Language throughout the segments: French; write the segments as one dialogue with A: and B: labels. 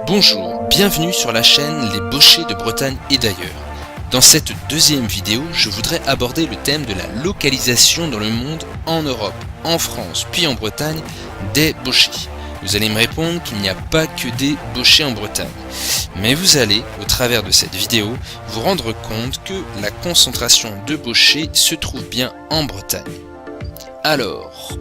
A: Bonjour, bienvenue sur la chaîne Les Bauchers de Bretagne et d'ailleurs. Dans cette deuxième vidéo, je voudrais aborder le thème de la localisation dans le monde, en Europe, en France, puis en Bretagne, des bauchers. Vous allez me répondre qu'il n'y a pas que des bauchers en Bretagne. Mais vous allez, au travers de cette vidéo, vous rendre compte que la concentration de bauchers se trouve bien en Bretagne. Alors,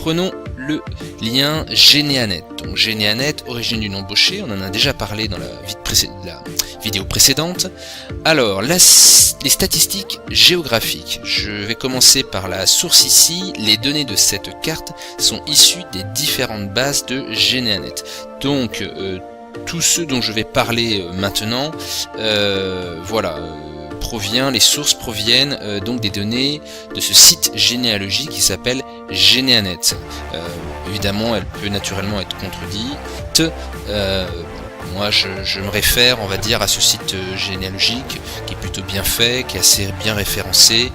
A: prenons le lien Généanet. Donc Généanet, origine du nom baucher, on en a déjà parlé dans la vidéo précédente. Alors, les statistiques géographiques. Je vais commencer par la source ici. Les données de cette carte sont issues des différentes bases de Généanet. Donc, tous ceux dont je vais parler maintenant, les sources proviennent donc des données de ce site généalogique qui s'appelle Généanet. Évidemment, elle peut naturellement être contredite. Moi, je me réfère, on va dire, à ce site généalogique qui est plutôt bien fait, qui est assez bien référencé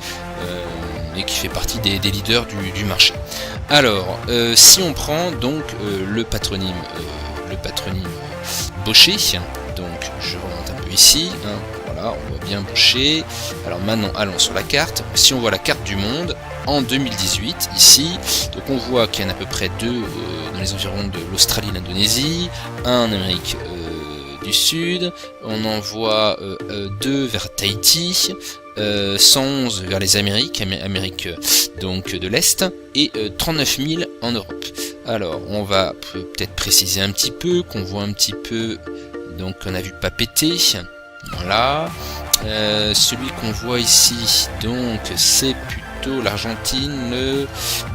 A: et qui fait partie des leaders du marché. Alors, si on prend donc le patronyme Baucher, donc je remonte un peu ici, voilà, on voit bien Baucher. Alors maintenant allons sur la carte. Si on voit la carte du monde en 2018 ici, donc on voit qu'il y en a à peu près deux dans les environs de l'Australie et l'Indonésie, un en Amérique du Sud, on en voit deux vers Tahiti, 111 vers les Amériques donc de l'Est, et 39 000 en Europe. Alors on va peut-être préciser un petit peu, qu'on voit un petit peu, donc on a vu Papeete, voilà. Celui qu'on voit ici, donc c'est plutôt l'Argentine, le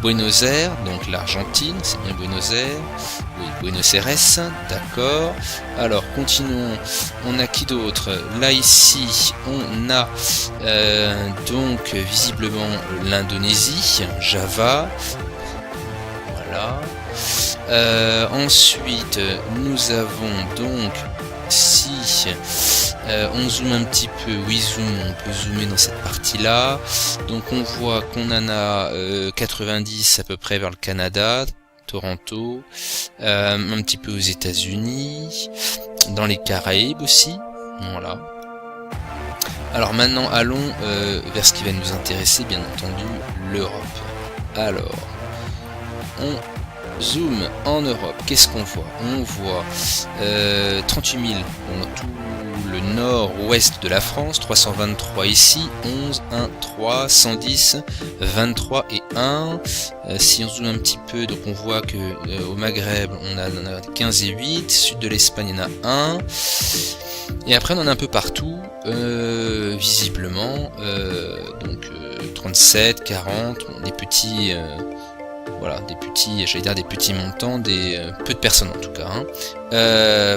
A: Buenos Aires, donc l'Argentine, c'est bien Buenos Aires, oui, Buenos Aires, d'accord. Alors continuons, on a qui d'autre? Là ici, on a donc visiblement l'Indonésie, Java, voilà. Ensuite, nous avons donc, si on zoome un petit peu, oui zoom, on peut zoomer dans cette partie là, donc on voit qu'on en a 90 à peu près vers le Canada, Toronto, un petit peu aux États-Unis, dans les Caraïbes aussi, voilà. Alors maintenant allons vers ce qui va nous intéresser, bien entendu, l'Europe. Alors, on zoom en Europe, qu'est-ce qu'on voit? On voit 38 000 dans tout le nord-ouest de la France, 323 ici, 11, 1, 3, 110, 23 et 1. Si on zoome un petit peu, donc on voit que au Maghreb on a 15 et 8, sud de l'Espagne il y en a 1. Et après on en a un peu partout, visiblement, donc 37, 40, des petits... voilà, des petits montants, peu de personnes en tout cas.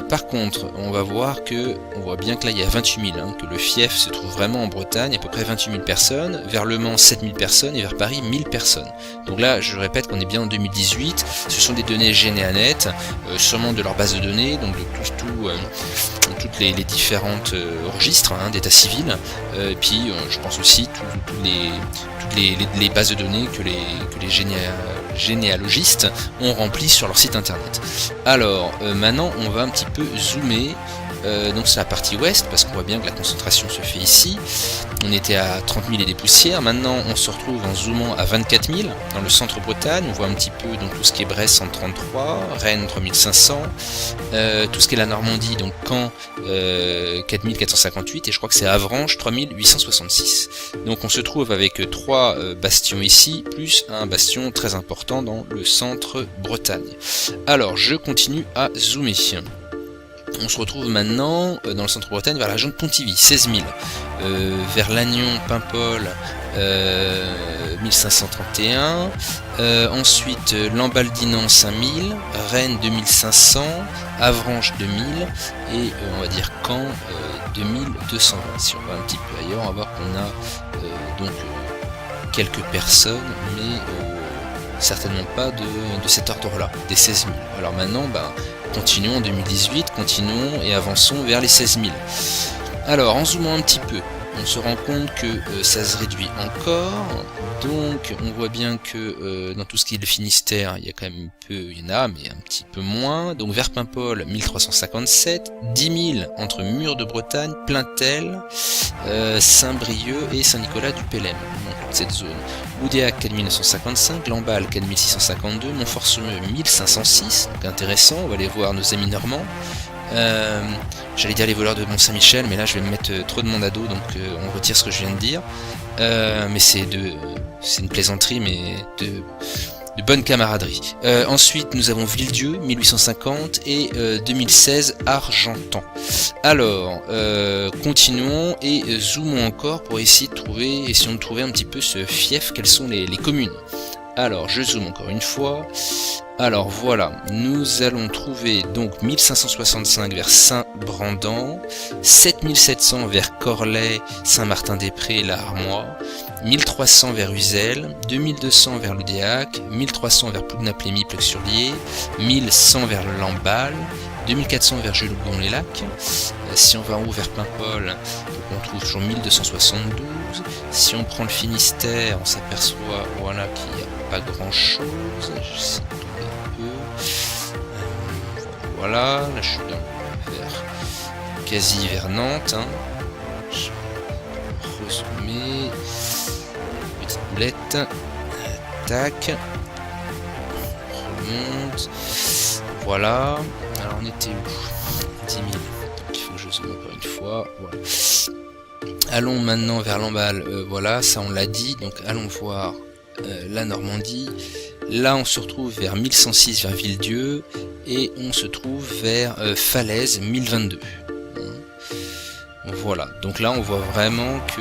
A: Par contre, on voit bien que là il y a 28 000, que le fief se trouve vraiment en Bretagne, à peu près 28 000 personnes, vers Le Mans 7 000 personnes et vers Paris 1000 personnes. Donc là, je répète qu'on est bien en 2018, ce sont des données Généanet, sûrement de leur base de données, donc de toutes les différentes registres d'état civil, et puis je pense aussi toutes les bases de données que les généalogistes ont remplies sur leur site internet. Alors maintenant on va un petit peu zoomer, donc c'est la partie ouest, parce qu'on voit bien que la concentration se fait ici. On était à 30 000 et des poussières, maintenant on se retrouve en zoomant à 24 000 dans le centre Bretagne. On voit un petit peu donc tout ce qui est Brest 133, Rennes 3500, tout ce qui est la Normandie, donc Caen 4458, et je crois que c'est Avranches 3866. Donc on se trouve avec 3 bastions ici, plus un bastion très important dans le centre Bretagne. Alors je continue à zoomer. On se retrouve maintenant dans le centre Bretagne vers la région de Pontivy, 16 000, vers Lannion, Paimpol, 1531, ensuite Lamballe-Dinan 5000, Rennes 2500, Avranches 2000 et on va dire Caen 2220. Si on va un petit peu ailleurs, on va voir qu'on a donc quelques personnes, mais certainement pas de cet ordre-là, des 16 000. Alors maintenant, continuons en 2018, continuons et avançons vers les 16 000. Alors, en zoomant un petit peu, on se rend compte que ça se réduit encore. Donc on voit bien que dans tout ce qui est le Finistère, il y a quand même peu, il y en a, mais un petit peu moins. Donc vers Paimpol, 1357, 10 000 entre Mur de Bretagne, Plaintel, Saint-Brieuc et Saint-Nicolas du Pélem, donc cette zone. Loudéac 4955, Lamballe 4652, Montfort-Semeux 1506, donc intéressant, on va aller voir nos amis normands. J'allais dire les voleurs de Mont-Saint-Michel, mais là je vais me mettre trop de monde à dos, donc on retire ce que je viens de dire. Mais c'est une plaisanterie, mais de bonne camaraderie. Ensuite nous avons Villedieu 1850 et 2016 Argentan. Alors continuons et zoomons encore pour essayer de trouver, essayons de trouver un petit peu ce fief, quelles sont les communes. Alors je zoome encore une fois. Alors voilà, nous allons trouver donc 1565 vers Saint-Brandan, 7700 vers Corlay, Saint-Martin-des-Prés, La Armois, 1300 vers Uzel, 2200 vers Loudéac, 1300 vers Plougna-Plémy, Pleuc-sur-Lier, 1100 vers Lamballe, 2400 vers Gelgon-les-Lacs. Si on va en haut vers Paimpol, on trouve toujours 1272. Si on prend le Finistère, on s'aperçoit voilà, qu'il n'y a pas grand chose. J'essaie de trouver un peu. Voilà, là je suis quasi vers Nantes. Hein. Je vais résumer. Petite boulette. Tac. On remonte. Voilà. Alors on était où 10 000. Donc il faut que je zoome encore une fois. Voilà. Allons maintenant vers Lamballe. Voilà, ça on l'a dit. Donc allons voir la Normandie. Là on se retrouve vers 1106 vers Villedieu. Et on se trouve vers Falaise 1022. Voilà. Donc là on voit vraiment que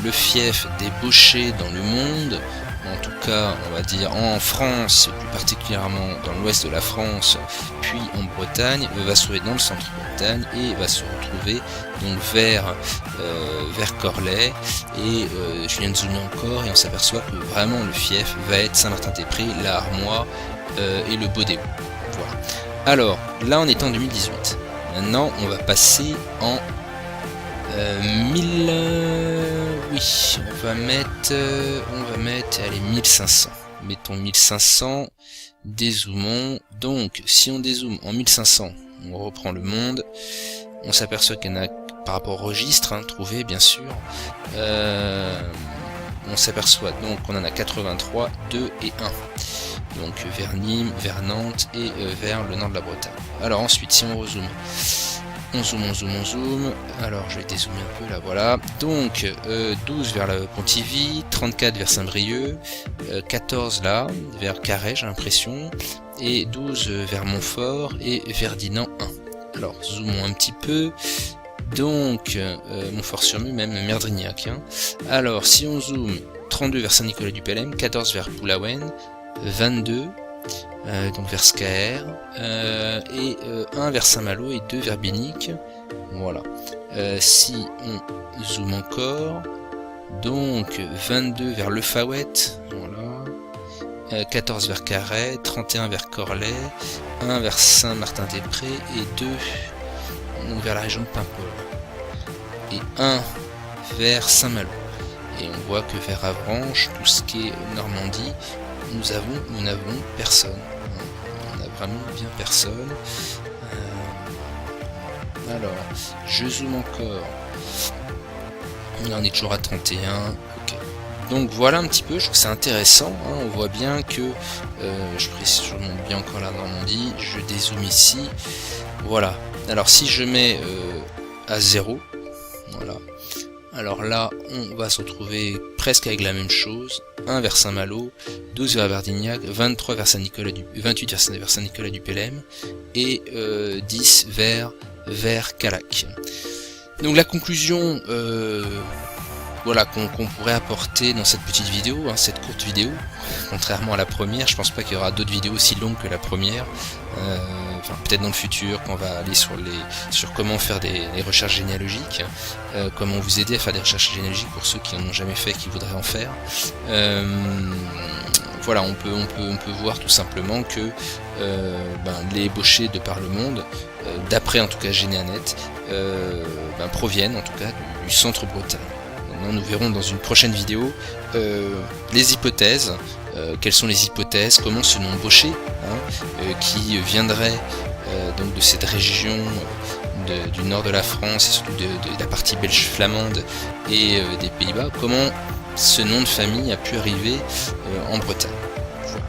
A: le fief des Bochers dans le monde, en tout cas on va dire en France, plus particulièrement dans l'ouest de la France, puis en Bretagne, va se trouver dans le centre de Bretagne et va se retrouver donc vers Corlay, et je viens de zoomer encore et on s'aperçoit que vraiment le fief va être Saint-Martin-des-Prés, La Armois et le Beaudéo. Voilà. Alors là on est en 2018. Maintenant on va passer en oui, on va mettre allez 1500. Mettons 1500, dézoomons. Donc si on dézoome en 1500, on reprend le monde, on s'aperçoit qu'il y en a par rapport au registre, hein, trouvé bien sûr. On s'aperçoit donc qu'on en a 83, 2 et 1. Donc vers Nîmes, vers Nantes et vers le nord de la Bretagne. Alors ensuite si on rezoome, on zoome. Alors je vais dézoomer un peu là, voilà. Donc 12 vers la Pontivy, 34 vers Saint-Brieuc, 14 là vers Carhaix j'ai l'impression, et 12 vers Montfort et Verdinand 1. Alors zoomons un petit peu. Donc Montfort-sur-Meux, même Merdrignac. Hein. Alors si on zoome, 32 vers Saint-Nicolas du Pélem, 14 vers Poulaouen, 22 donc vers Scaer, et 1 vers Saint-Malo et 2 vers Bénic. Voilà. Si on zoome encore, donc 22 vers Le Fawet, voilà. 14 vers Carhaix, 31 vers Corlay, 1 vers Saint-Martin-des-Prés et 2 vers la région de Paimpol. Et 1 vers Saint-Malo. Et on voit que vers Avranches, tout ce qui est Normandie, nous n'avons personne. On n'a vraiment bien personne. Alors, je zoome encore. Là, on est toujours à 31. Ok. Donc voilà un petit peu, je trouve que c'est intéressant. Hein. On voit bien que je remonte bien encore la Normandie. Je dézoome ici. Voilà. Alors si je mets à 0, voilà. Alors là, on va se retrouver presque avec la même chose. 1 vers Saint-Malo, 12 vers Verdignac, 23 vers Saint-Nicolas 28 vers Saint-Nicolas du Pélem et 10 vers Calac. Donc la conclusion voilà, qu'on pourrait apporter dans cette petite vidéo, hein, cette courte vidéo, contrairement à la première, je pense pas qu'il y aura d'autres vidéos aussi longues que la première. Enfin, peut-être dans le futur, quand on va aller sur comment faire des recherches généalogiques, comment vous aider à faire des recherches généalogiques pour ceux qui n'en ont jamais fait et qui voudraient en faire. Voilà, on peut voir tout simplement que les Bochers de par le monde, d'après en tout cas Généanet, proviennent en tout cas du centre Bretagne. nous verrons dans une prochaine vidéo les hypothèses. Quelles sont les hypothèses, comment ce nom Baucher, qui viendrait donc de cette région du nord de la France et surtout de la partie belge flamande et des Pays-Bas, comment ce nom de famille a pu arriver en Bretagne. Voilà.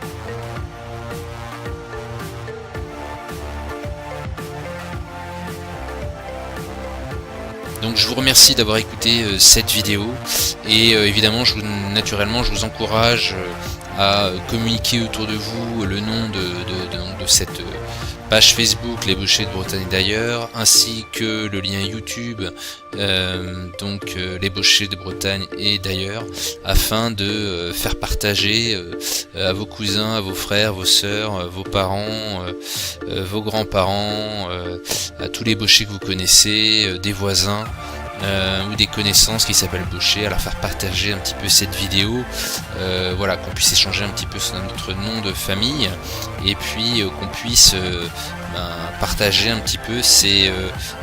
A: Donc je vous remercie d'avoir écouté cette vidéo et évidemment naturellement je vous encourage à communiquer autour de vous le nom de cette page Facebook Les Bauchers de Bretagne et d'ailleurs, ainsi que le lien YouTube Les Bauchers de Bretagne et d'ailleurs, afin de faire partager à vos cousins, à vos frères, vos sœurs, vos parents, vos grands-parents, à tous les Bauchers que vous connaissez, des voisins, ou des connaissances qui s'appellent Baucher, à leur faire partager un petit peu cette vidéo, voilà, qu'on puisse échanger un petit peu sur notre nom de famille, et puis qu'on puisse partager un petit peu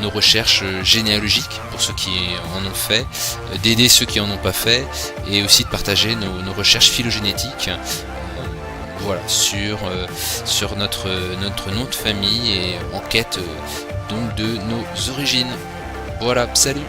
A: nos recherches généalogiques pour ceux qui en ont fait, d'aider ceux qui en ont pas fait, et aussi de partager nos recherches phylogénétiques, voilà, sur notre nom de famille et en quête donc de nos origines. Voilà, salut!